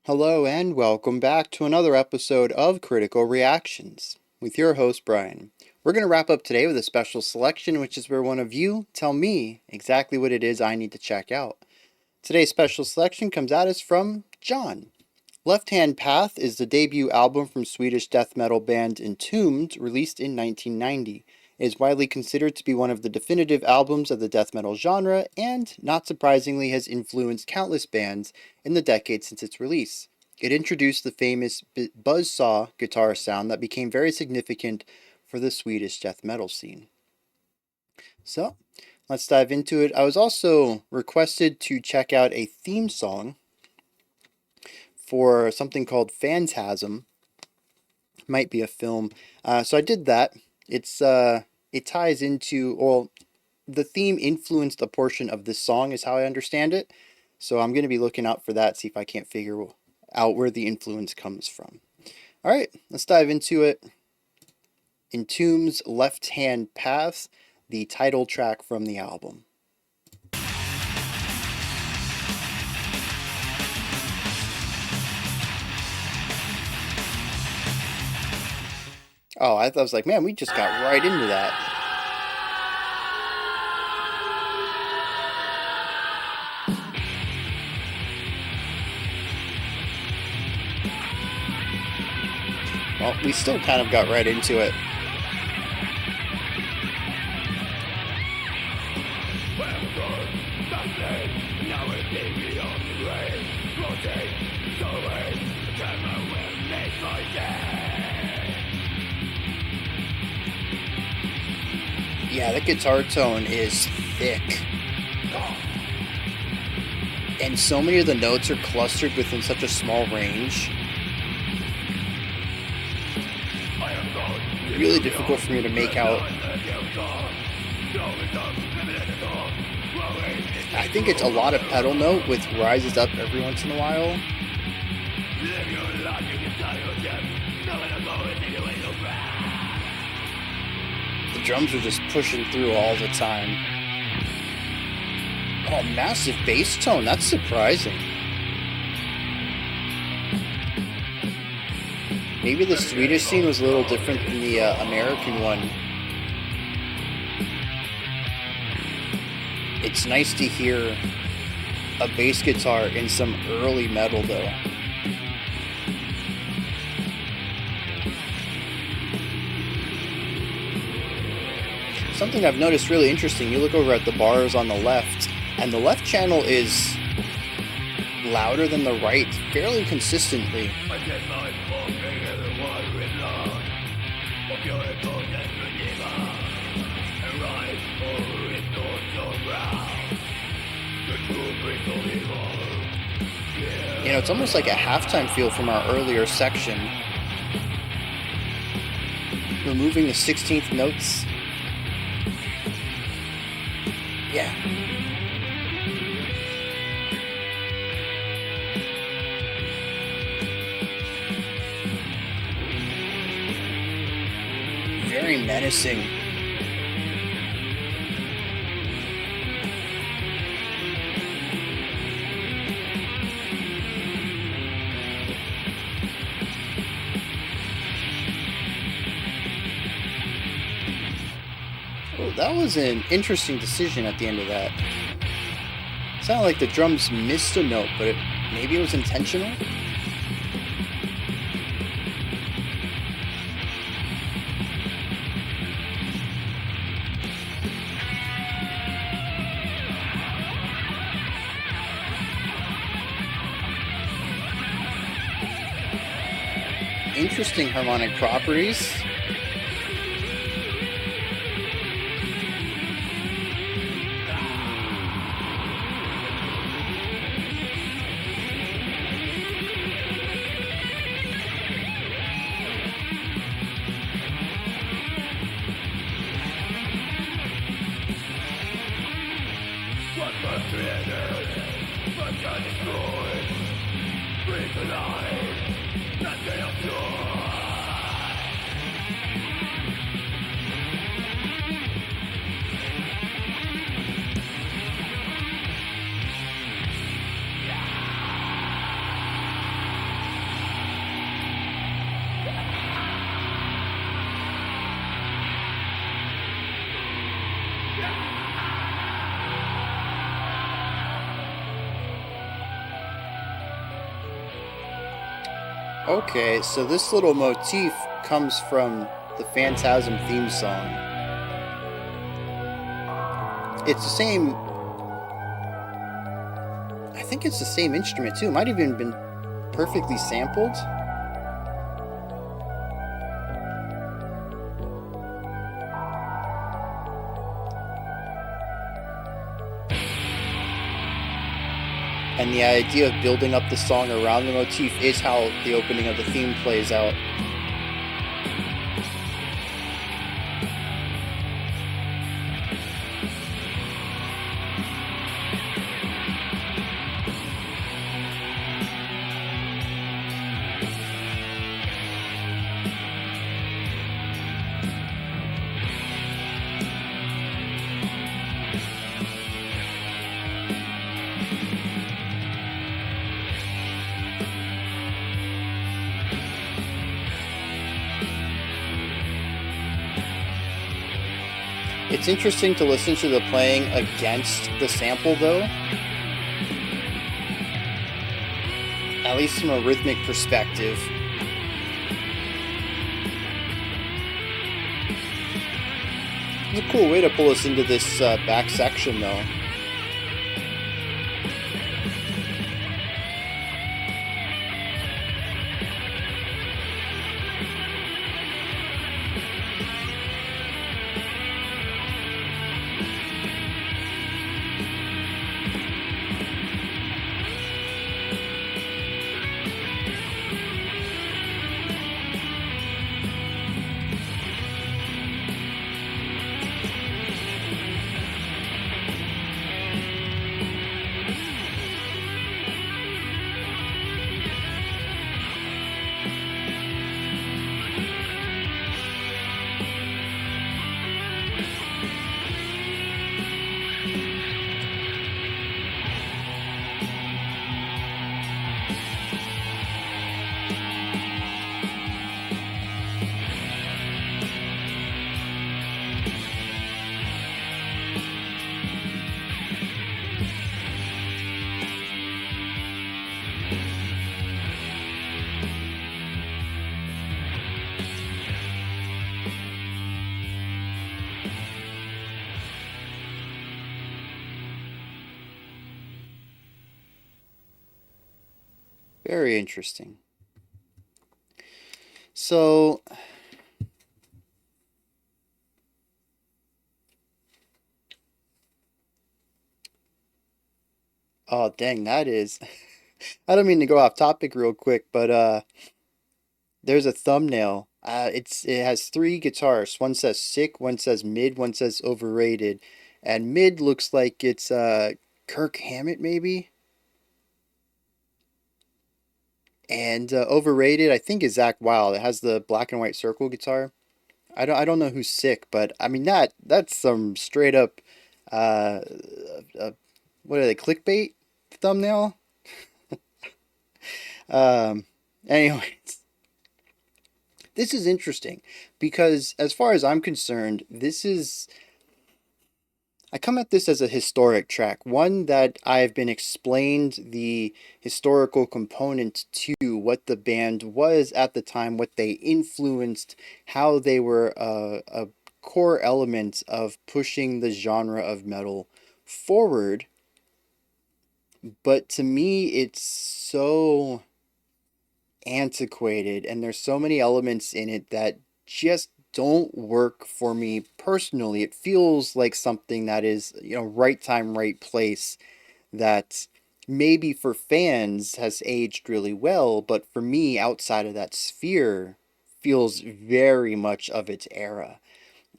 Hello and welcome back to another episode of Critical Reactions with your host Bryan. We're going to wrap up today with a special selection, which is where one of you tell me exactly what it is I need to check out. Today's special selection comes at us from John. Left Hand Path is the debut album from Swedish death metal band Entombed, released in 1990. It is widely considered to be one of the definitive albums of the death metal genre and, not surprisingly, has influenced countless bands in the decades since its release. It introduced the famous buzzsaw guitar sound that became very significant for the Swedish death metal scene. So, let's dive into it. I was also requested to check out a theme song for something called Phantasm. Might be a film. So I did that. It ties into, well, the theme influenced a portion of this song is how I understand it. So I'm going to be looking out for that, see if I can't figure out where the influence comes from. All right, let's dive into it. Entombed's Left Hand Path, the title track from the album. Oh, I was like, man, we just got right into that. Well, we still kind of got right into it. Yeah, the guitar tone is thick. And so many of the notes are clustered within such a small range. Really difficult for me to make out. I think it's a lot of pedal note with rises up every once in a while. The drums are just pushing through all the time. Oh, massive bass tone. That's surprising. Maybe the Swedish scene was a little different than the American one. It's nice to hear a bass guitar in some early metal, though. Something I've noticed really interesting, you look over at the bars on the left, and the left channel is louder than the right, fairly consistently. You know, it's almost like a halftime feel from our earlier section. Removing the 16th notes. Yeah. Very menacing. Oh, that was an interesting decision at the end of that. It sounded like the drums missed a note, but maybe it was intentional? Interesting harmonic properties. Okay, so this little motif comes from the Phantasm theme song. It's the same. I think it's the same instrument too. It might have even been perfectly sampled. And the idea of building up the song around the motif is how the opening of the theme plays out. It's interesting to listen to the playing against the sample, though. At least from a rhythmic perspective. It's a cool way to pull us into this back section, though. Very interesting. So, oh dang, that is. I don't mean to go off topic real quick, but there's a thumbnail. It has three guitars. One says sick, one says mid, one says overrated, and mid looks like it's Kirk Hammett maybe, and overrated I think is Zach Wild. It has the black and white circle guitar. I don't know who's sick, but I mean that's some straight up uh, uh what are they, clickbait thumbnail? Um, anyways, this is interesting because as far as I'm concerned, I come at this as a historic track, one that I've been explained the historical component to what the band was at the time, what they influenced, how they were a core element of pushing the genre of metal forward. But to me, it's so antiquated and there's so many elements in it that just don't work for me personally. It feels like something that is, right time, right place, that maybe for fans has aged really well, but for me outside of that sphere feels very much of its era.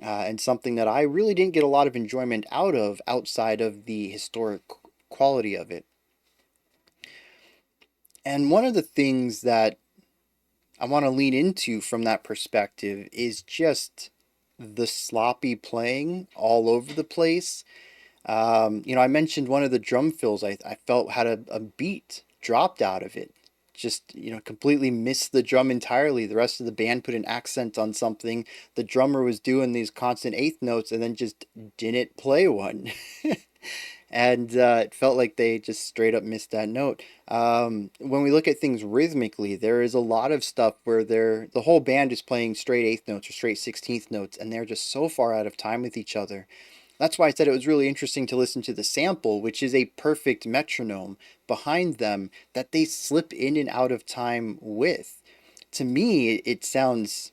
And something that I really didn't get a lot of enjoyment out of outside of the historic quality of it. And one of the things that I want to lean into from that perspective is just the sloppy playing all over the place. I mentioned one of the drum fills I felt had a beat dropped out of it. Just, completely missed the drum entirely. The rest of the band put an accent on something. The drummer was doing these constant eighth notes and then just didn't play one. And it felt like they just straight up missed that note. When we look at things rhythmically, there is a lot of stuff where the whole band is playing straight eighth notes or straight 16th notes, and they're just so far out of time with each other. That's why I said it was really interesting to listen to the sample, which is a perfect metronome behind them that they slip in and out of time with. To me, it sounds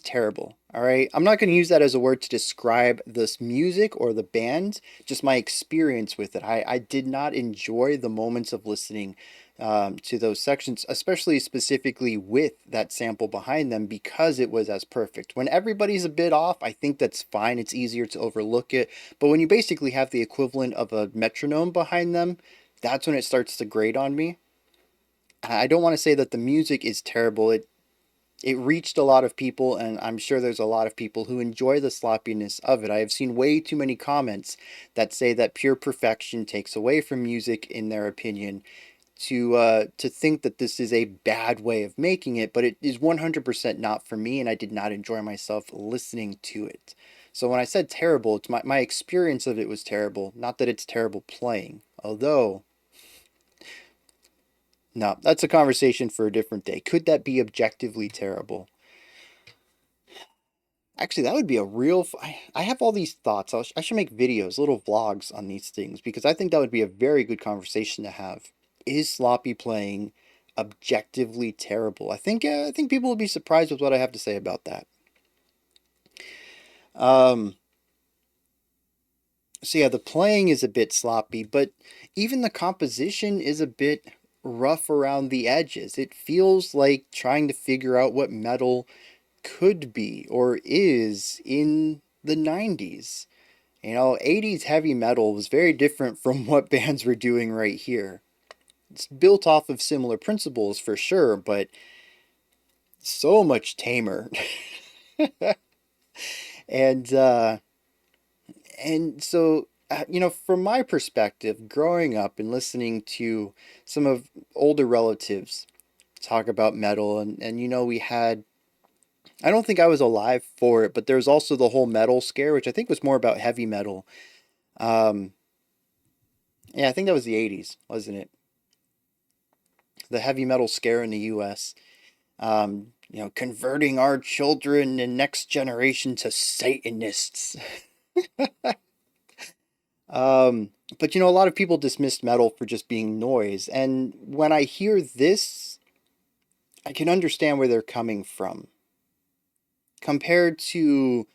terrible. All right. I'm not going to use that as a word to describe this music or the band, just my experience with it. I did not enjoy the moments of listening to those sections, especially specifically with that sample behind them because it was as perfect. When everybody's a bit off, I think that's fine. It's easier to overlook it. But when you basically have the equivalent of a metronome behind them, that's when it starts to grate on me. I don't want to say that the music is terrible. It reached a lot of people, and I'm sure there's a lot of people who enjoy the sloppiness of it. I have seen way too many comments that say that pure perfection takes away from music, in their opinion, to think that this is a bad way of making it, but it is 100% not for me, and I did not enjoy myself listening to it. So when I said terrible, it's my experience of it was terrible, not that it's terrible playing. Although, no, that's a conversation for a different day. Could that be objectively terrible? Actually, that would be a real. I have all these thoughts. I should make videos, little vlogs on these things because I think that would be a very good conversation to have. Is sloppy playing objectively terrible? I think people will be surprised with what I have to say about that. Um, so yeah, the playing is a bit sloppy, but even the composition is a bit rough around the edges. It feels like trying to figure out what metal could be or is in the 90s. 80s heavy metal was very different from what bands were doing right here. It's built off of similar principles for sure, but so much tamer. and uh, and so from my perspective, growing up and listening to some of older relatives talk about metal, and we had. I don't think I was alive for it, but there's also the whole metal scare, which I think was more about heavy metal. Um, yeah, I think that was the 80s, wasn't it? The heavy metal scare in the U.S. Converting our children and next generation to Satanists. um, but a lot of people dismissed metal for just being noise, and when I hear this, I can understand where they're coming from. Compared to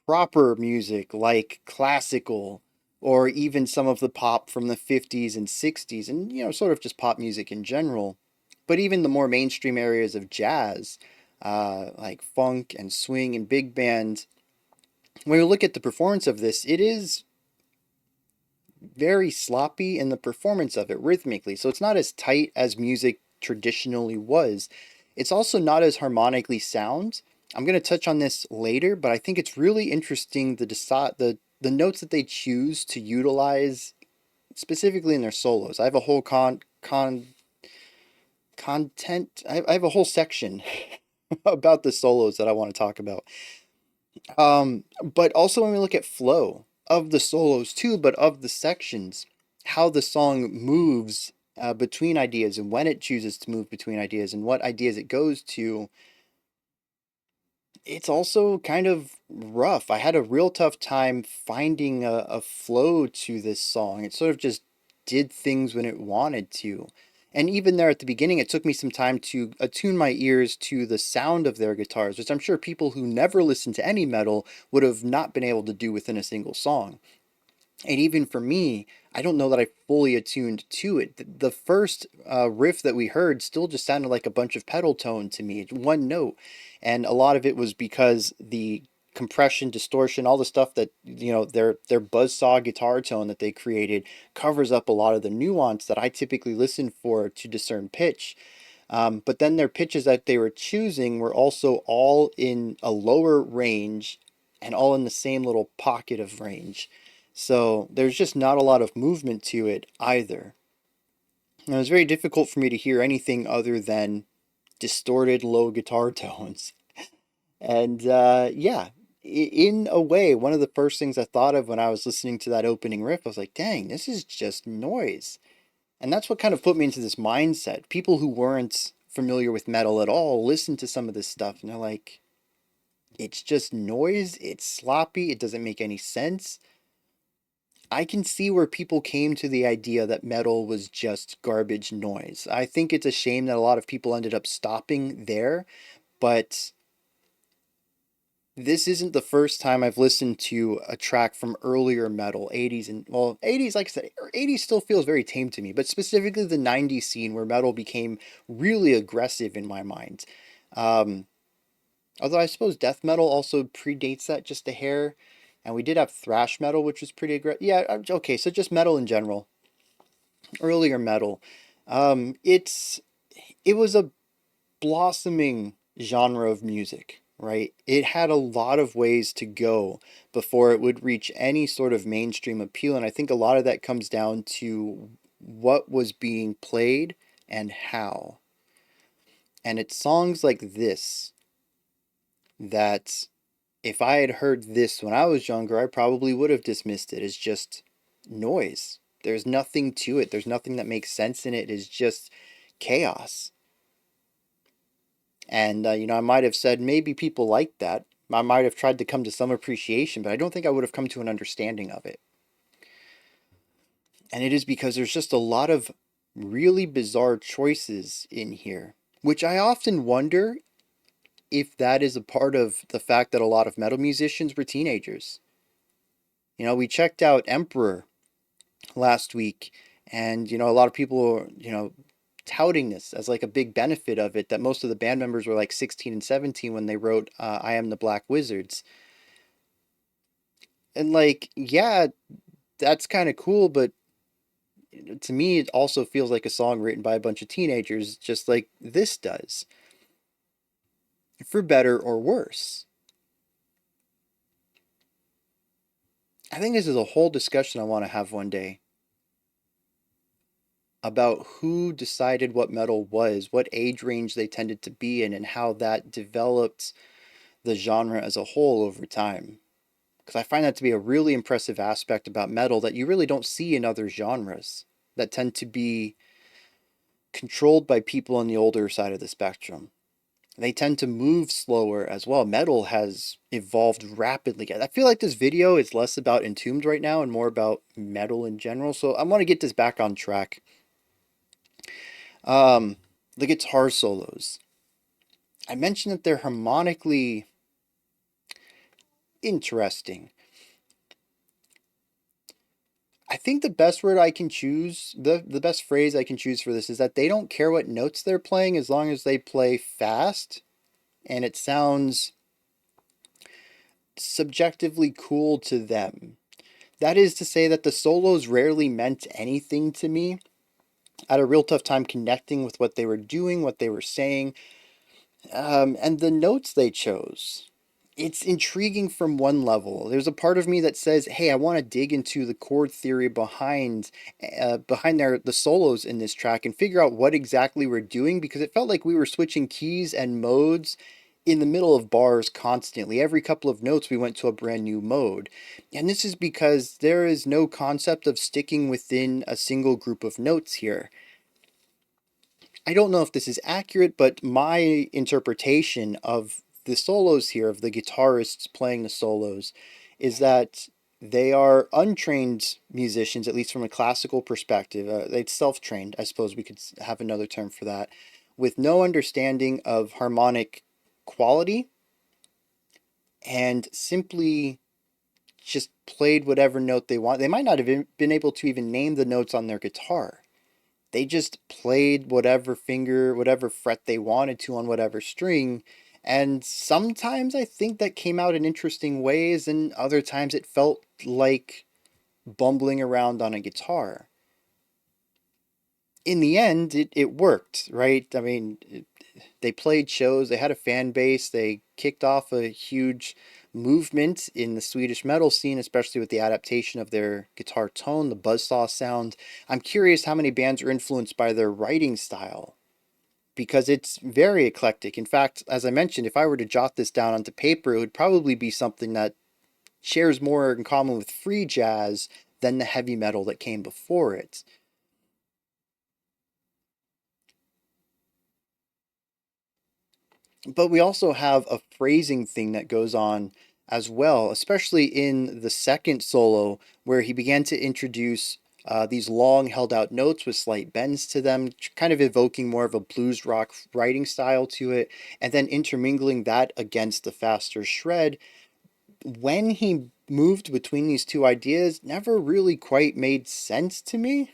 proper music like classical or even some of the pop from the 50s and 60s and sort of just pop music in general, but even the more mainstream areas of jazz, like funk and swing and big band, when you look at the performance of this, it is very sloppy in the performance of it rhythmically. So it's not as tight as music traditionally was. It's also not as harmonically sound. I'm going to touch on this later, but I think it's really interesting the notes that they choose to utilize specifically in their solos. I have a whole content. I have a whole section about the solos that I want to talk about. But also when we look at flow of the solos too, but of the sections, how the song moves between ideas and when it chooses to move between ideas and what ideas it goes to, it's also kind of rough. I had a real tough time finding a flow to this song. It sort of just did things when it wanted to. And even there at the beginning, it took me some time to attune my ears to the sound of their guitars, which I'm sure people who never listen to any metal would have not been able to do within a single song. And even for me, I don't know that I fully attuned to it. The first riff that we heard still just sounded like a bunch of pedal tone to me, one note. And a lot of it was because the compression, distortion, all the stuff that, their buzzsaw guitar tone that they created covers up a lot of the nuance that I typically listen for to discern pitch. But then their pitches that they were choosing were also all in a lower range and all in the same little pocket of range. So there's just not a lot of movement to it either. And it was very difficult for me to hear anything other than distorted low guitar tones. And yeah, in a way, one of the first things I thought of when I was listening to that opening riff, I was like, dang, this is just noise. And that's what kind of put me into this mindset. People who weren't familiar with metal at all listen to some of this stuff and they're like, it's just noise, it's sloppy, it doesn't make any sense. I can see where people came to the idea that metal was just garbage noise. I think it's a shame that a lot of people ended up stopping there, but this isn't the first time I've listened to a track from earlier metal, 80s and, well, 80s, like I said, 80s still feels very tame to me, but specifically the 90s scene where metal became really aggressive in my mind. Um, Although I suppose death metal also predates that just a hair, and we did have thrash metal, which was pretty aggressive. Yeah, okay, so just metal in general, earlier metal. It's it was a blossoming genre of music, right? It had a lot of ways to go before it would reach any sort of mainstream appeal, and I think a lot of that comes down to what was being played and how. And it's songs like this that if I had heard this when I was younger, I probably would have dismissed it as just noise. There's nothing to it. There's nothing that makes sense in it. It's just chaos. And, I might have said maybe people like that. I might have tried to come to some appreciation, but I don't think I would have come to an understanding of it. And it is because there's just a lot of really bizarre choices in here, which I often wonder if that is a part of the fact that a lot of metal musicians were teenagers. We checked out Emperor last week, and a lot of people are, touting this as like a big benefit of it, that most of the band members were like 16 and 17 when they wrote I Am the Black Wizards. And like, yeah, that's kind of cool, but to me it also feels like a song written by a bunch of teenagers, just like this does, for better or worse. I think this is a whole discussion I want to have one day about who decided what metal was, what age range they tended to be in, and how that developed the genre as a whole over time. Because I find that to be a really impressive aspect about metal that you really don't see in other genres that tend to be controlled by people on the older side of the spectrum. They tend to move slower as well. Metal has evolved rapidly. I feel like this video is less about Entombed right now and more about metal in general. So I want to get this back on track. Um, the guitar solos. I mentioned that they're harmonically interesting. I think the best word I can choose, the best phrase I can choose for this is that they don't care what notes they're playing as long as they play fast and it sounds subjectively cool to them. That is to say that the solos rarely meant anything to me. I had a real tough time connecting with what they were doing, what they were saying, and the notes they chose. It's intriguing from one level. There's a part of me that says, "Hey, I want to dig into the chord theory behind the solos in this track and figure out what exactly we're doing," because it felt like we were switching keys and modes in the middle of bars constantly. Every couple of notes, we went to a brand new mode, and this is because there is no concept of sticking within a single group of notes here. I don't know if this is accurate, but my interpretation of the solos here, of the guitarists playing the solos, is that they are untrained musicians, at least from a classical perspective. They're self-trained, I suppose we could have another term for that, with no understanding of harmonic quality and simply just played whatever note they want. They might not have been able to even name the notes on their guitar. They just played whatever fret they wanted to on whatever string. And sometimes I think that came out in interesting ways, and other times it felt like bumbling around on a guitar. In the end, it worked, right? I mean, they played shows, they had a fan base, they kicked off a huge movement in the Swedish metal scene, especially with the adaptation of their guitar tone, the buzzsaw sound. I'm curious how many bands are influenced by their writing style. because it's very eclectic. In fact, as I mentioned, if I were to jot this down onto paper, it would probably be something that shares more in common with free jazz than the heavy metal that came before it. But we also have a phrasing thing that goes on as well, especially in the second solo, where he began to introduce these long held out notes with slight bends to them, kind of evoking more of a blues rock writing style to it, and then intermingling that against the faster shred. When he moved between these two ideas, never really quite made sense to me.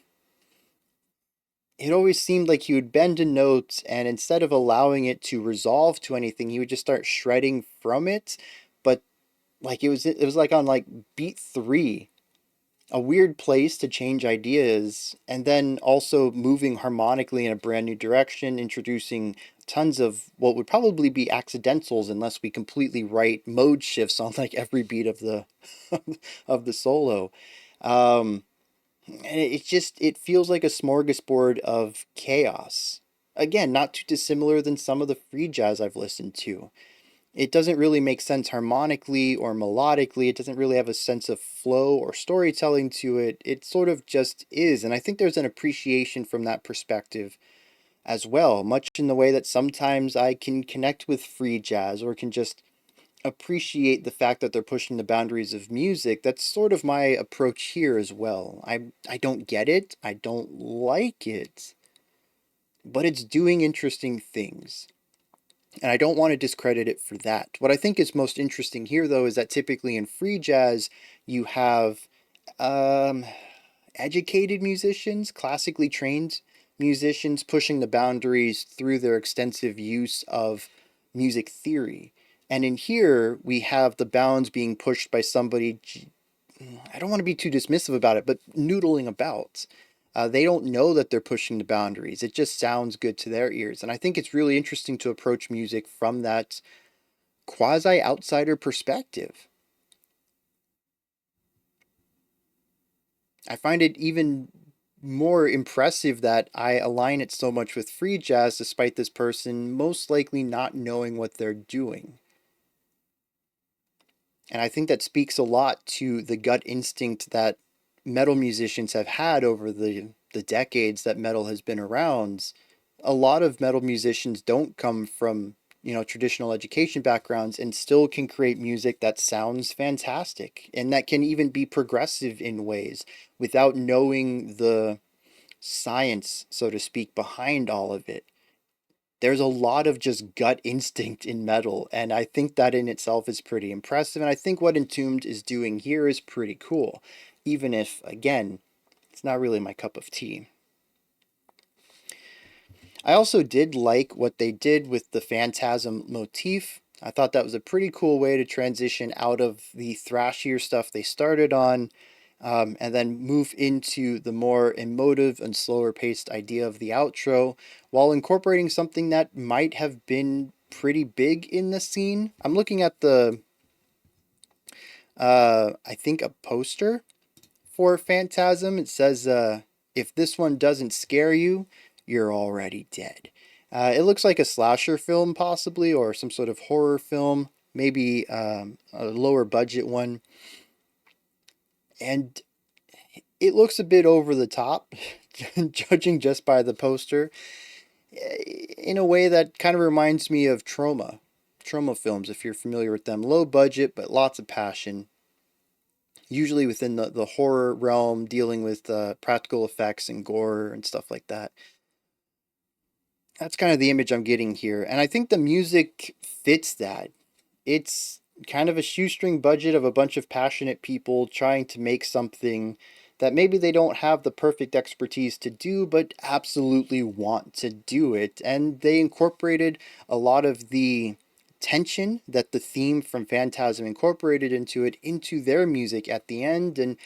It always seemed like he would bend a note, and instead of allowing it to resolve to anything, he would just start shredding from it. But like it was like on like beat three, a weird place to change ideas, and then also moving harmonically in a brand new direction, introducing tons of what would probably be accidentals unless we completely write mode shifts on like every beat of the of the solo. Um, and it just it feels like a smorgasbord of chaos. Again, not too dissimilar than some of the free jazz I've listened to. It doesn't really make sense harmonically or melodically. It doesn't really have a sense of flow or storytelling to it. It sort of just is. And I think there's an appreciation from that perspective as well, much in the way that sometimes I can connect with free jazz or can just appreciate the fact that they're pushing the boundaries of music. That's sort of my approach here as well. I don't get it. I don't like it, but it's doing interesting things. And I don't want to discredit it for that. What I think is most interesting here, though, is that typically in free jazz, you have um, educated musicians, classically trained musicians, pushing the boundaries through their extensive use of music theory. And in here, we have the bounds being pushed by somebody, I don't want to be too dismissive about it, but noodling about. They don't know that they're pushing the boundaries. It just sounds good to their ears. And I think it's really interesting to approach music from that quasi outsider perspective. I find it even more impressive that I align it so much with free jazz despite this person most likely not knowing what they're doing. And I think that speaks a lot to the gut instinct that metal musicians have had over the decades that metal has been around. A lot of metal musicians don't come from, traditional education backgrounds and still can create music that sounds fantastic and that can even be progressive in ways without knowing the science, so to speak, behind all of it. There's a lot of just gut instinct in metal, and I think that in itself is pretty impressive. And I think what Entombed is doing here is pretty cool, even if, again, it's not really my cup of tea. I also did like what they did with the Phantasm motif. I thought that was a pretty cool way to transition out of the thrashier stuff they started on, and then move into the more emotive and slower paced idea of the outro while incorporating something that might have been pretty big in the scene. I'm looking at I think a poster for Phantasm. It says, if this one doesn't scare you, you're already dead. It looks like a slasher film, possibly, or some sort of horror film, maybe a lower budget one. And it looks a bit over the top, judging just by the poster, in a way that kind of reminds me of Trauma films, if you're familiar with them. Low budget, but lots of passion. Usually within the horror realm, dealing with practical effects and gore and stuff like that. That's kind of the image I'm getting here. And I think the music fits that. It's kind of a shoestring budget of a bunch of passionate people trying to make something that maybe they don't have the perfect expertise to do, but absolutely want to do it. And they incorporated a lot of the tension that the theme from Phantasm incorporated into it into their music at the end. And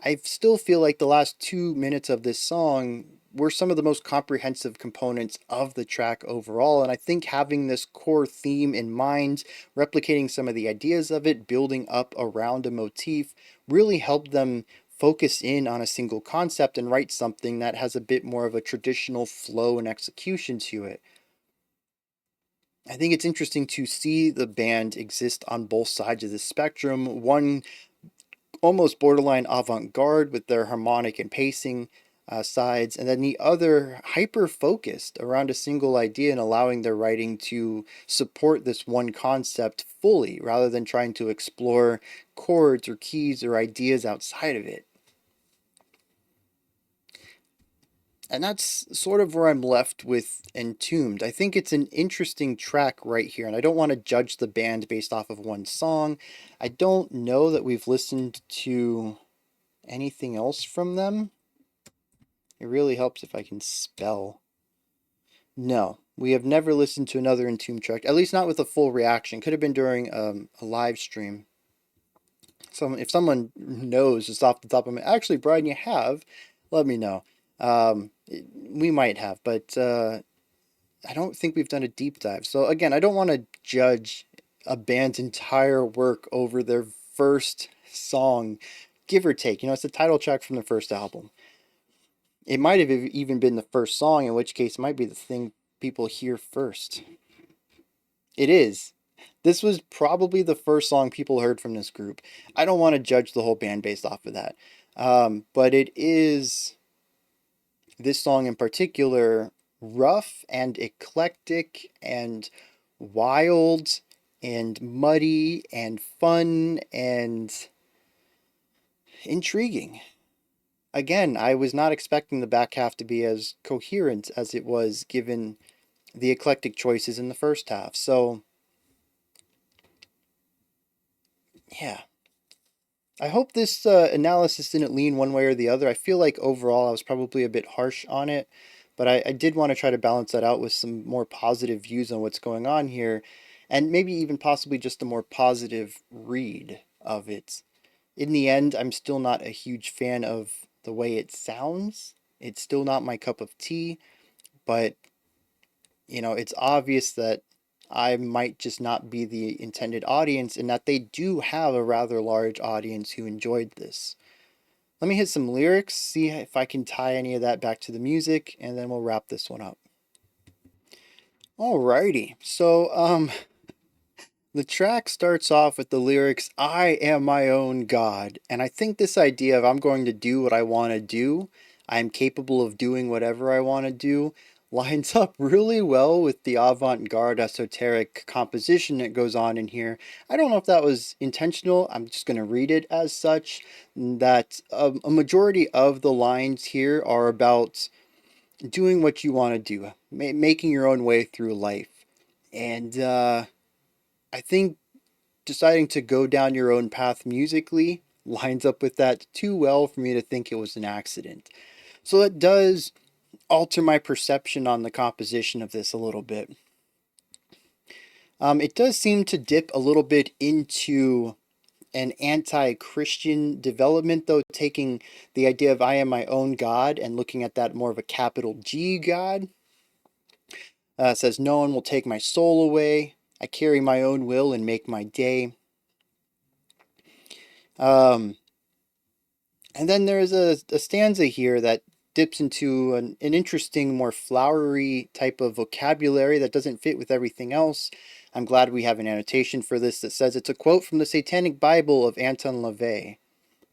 I still feel like the last 2 minutes of this song were some of the most comprehensive components of the track overall. And I think having this core theme in mind, replicating some of the ideas of it, building up around a motif, really helped them focus in on a single concept and write something that has a bit more of a traditional flow and execution to it. I think it's interesting to see the band exist on both sides of the spectrum. One almost borderline avant-garde with their harmonic and pacing sides, and then the other hyper focused around a single idea and allowing their writing to support this one concept fully rather than trying to explore chords or keys or ideas outside of it. And that's sort of where I'm left with Entombed. I think it's an interesting track right here, and I don't want to judge the band based off of one song. I don't know that we've listened to anything else from them. It really helps if I can spell. No, we have never listened to another Entombed track, at least not with a full reaction. Could have been during a live stream. If someone knows just off the top of my... Actually, Bryan, you have. Let me know. We might have, but I don't think we've done a deep dive. So again, I don't want to judge a band's entire work over their first song, give or take. You know, it's the title track from the first album. It might have even been the first song, in which case it might be the thing people hear first. It is. This was probably the first song people heard from this group. I don't want to judge the whole band based off of that. But it is, this song in particular, rough and eclectic and wild and muddy and fun and intriguing. Again, I was not expecting the back half to be as coherent as it was given the eclectic choices in the first half. So, yeah. I hope this analysis didn't lean one way or the other. I feel like overall I was probably a bit harsh on it, but I did want to try to balance that out with some more positive views on what's going on here, and maybe even possibly just a more positive read of it. In the end, I'm still not a huge fan of the way it sounds. It's still not my cup of tea, but it's obvious that I might just not be the intended audience and that they do have a rather large audience who enjoyed this. Let me hit some lyrics, see if I can tie any of that back to the music, and then we'll wrap this one up. Alrighty, so the track starts off with the lyrics, "I am my own God." And I think this idea of I'm going to do what I want to do, I'm capable of doing whatever I want to do, lines up really well with the avant-garde esoteric composition that goes on in here. I don't know if that was intentional. I'm just going to read it as such, that a majority of the lines here are about doing what you want to do, making your own way through life. And I think deciding to go down your own path musically lines up with that too well for me to think it was an accident. So it does alter my perception on the composition of this a little bit. It does seem to dip a little bit into an anti-Christian development, though, taking the idea of I am my own God and looking at that more of a capital G God. It says, "No one will take my soul away. I carry my own will and make my day." Um, and then there's a stanza here that dips into an interesting, more flowery type of vocabulary that doesn't fit with everything else. I'm glad we have an annotation for this that says it's a quote from the Satanic Bible of Anton LaVey.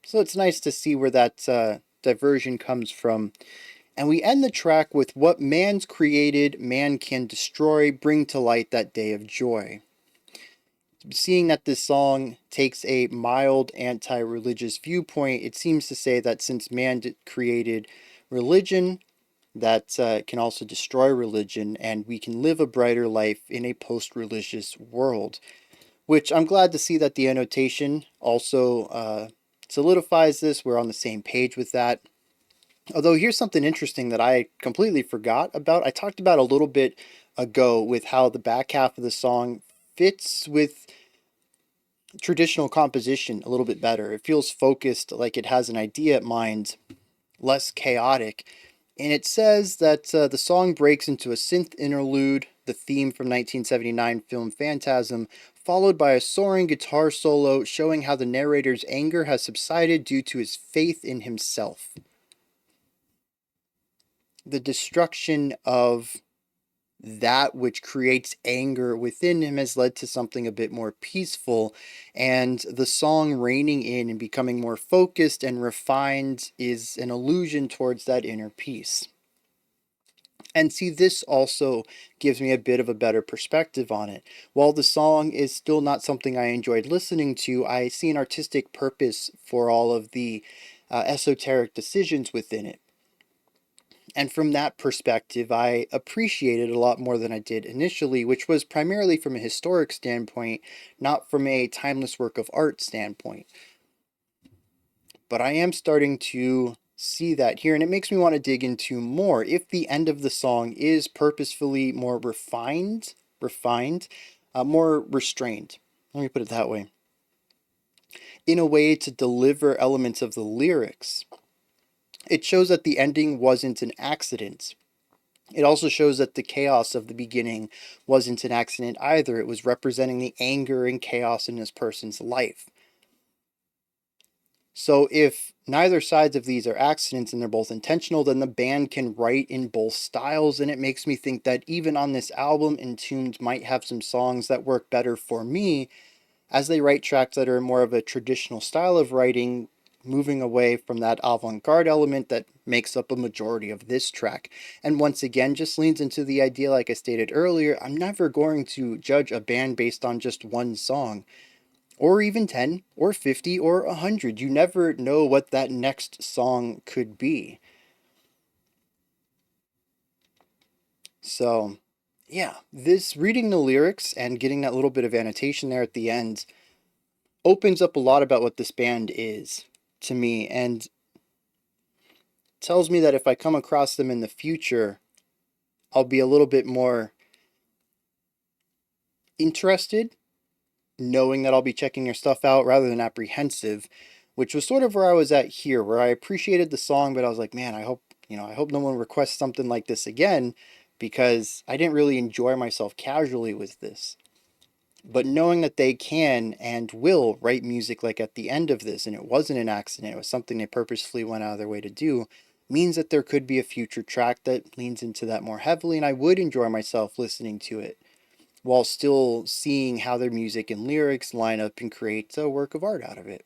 So it's nice to see where that diversion comes from. And we end the track with, "What man's created, man can destroy, bring to light that day of joy." Seeing that this song takes a mild anti-religious viewpoint, it seems to say that since man created religion, that can also destroy religion, and we can live a brighter life in a post-religious world. Which I'm glad to see that the annotation also solidifies this. We're on the same page with that. Although here's something interesting that I completely forgot about. I talked about a little bit ago with how the back half of the song fits with traditional composition a little bit better. It feels focused, like it has an idea at mind, less chaotic. And it says that the song breaks into a synth interlude, the theme from 1979 film Phantasm, followed by a soaring guitar solo showing how the narrator's anger has subsided due to his faith in himself. The destruction of that which creates anger within him has led to something a bit more peaceful, and the song reining in and becoming more focused and refined is an allusion towards that inner peace. And see, this also gives me a bit of a better perspective on it. While the song is still not something I enjoyed listening to, I see an artistic purpose for all of the esoteric decisions within it. And from that perspective, I appreciate it a lot more than I did initially, which was primarily from a historic standpoint, not from a timeless work of art standpoint. But I am starting to see that here, and it makes me want to dig into more. If the end of the song is purposefully more refined, more restrained, let me put it that way, in a way to deliver elements of the lyrics, it shows that the ending wasn't an accident. It also shows that the chaos of the beginning wasn't an accident either. It was representing the anger and chaos in this person's life. So if neither sides of these are accidents and they're both intentional, then the band can write in both styles, and it makes me think that even on this album, Entombed might have some songs that work better for me as they write tracks that are more of a traditional style of writing, moving away from that avant-garde element that makes up a majority of this track. And once again, just leans into the idea, like I stated earlier, I'm never going to judge a band based on just one song, or even 10, or 50, or 100. You never know what that next song could be. So, yeah, this reading the lyrics and getting that little bit of annotation there at the end opens up a lot about what this band is to me, and tells me that if I come across them in the future, I'll be a little bit more interested, knowing that I'll be checking their stuff out rather than apprehensive, which was sort of where I was at here, where I appreciated the song, but I was like, man, I hope no one requests something like this again, because I didn't really enjoy myself casually with this. But knowing that they can and will write music like at the end of this, and it wasn't an accident, it was something they purposefully went out of their way to do, means that there could be a future track that leans into that more heavily, and I would enjoy myself listening to it, while still seeing how their music and lyrics line up and create a work of art out of it.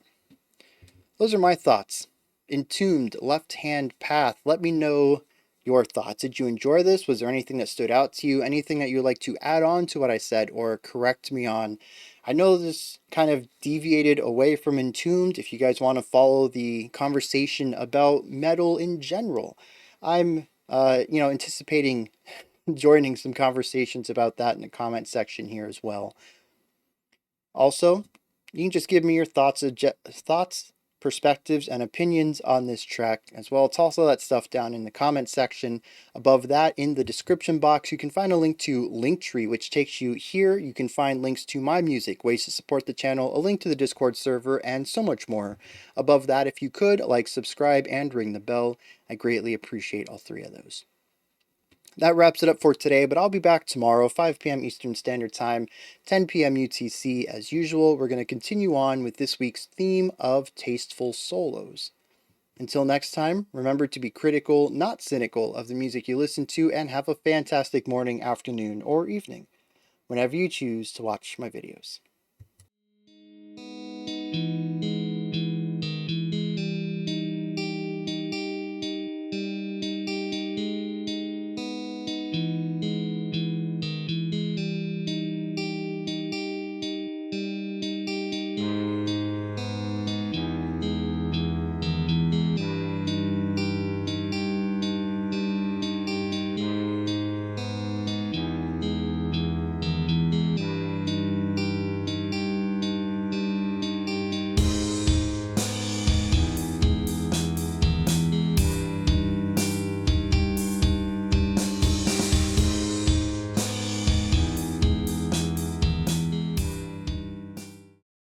Those are my thoughts. Entombed, Left Hand Path. Let me know your thoughts. Did you enjoy this? Was there anything that stood out to you? Anything that you would like to add on to what I said or correct me on? I know this kind of deviated away from Entombed. If you guys want to follow the conversation about metal in general, I'm anticipating joining some conversations about that in the comment section here as well. Also, you can just give me your thoughts, perspectives, and opinions on this track as well. It's also that stuff down in the comment section. Above that, in the description box, you can find a link to Linktree, which takes you here. You can find links to my music, ways to support the channel, a link to the Discord server, and so much more. Above that, if you could, like, subscribe, and ring the bell. I greatly appreciate all three of those. That wraps it up for today, but I'll be back tomorrow, 5 p.m. Eastern Standard Time, 10 p.m. UTC as usual. We're going to continue on with this week's theme of tasteful solos. Until next time, remember to be critical, not cynical, of the music you listen to, and have a fantastic morning, afternoon, or evening, whenever you choose to watch my videos.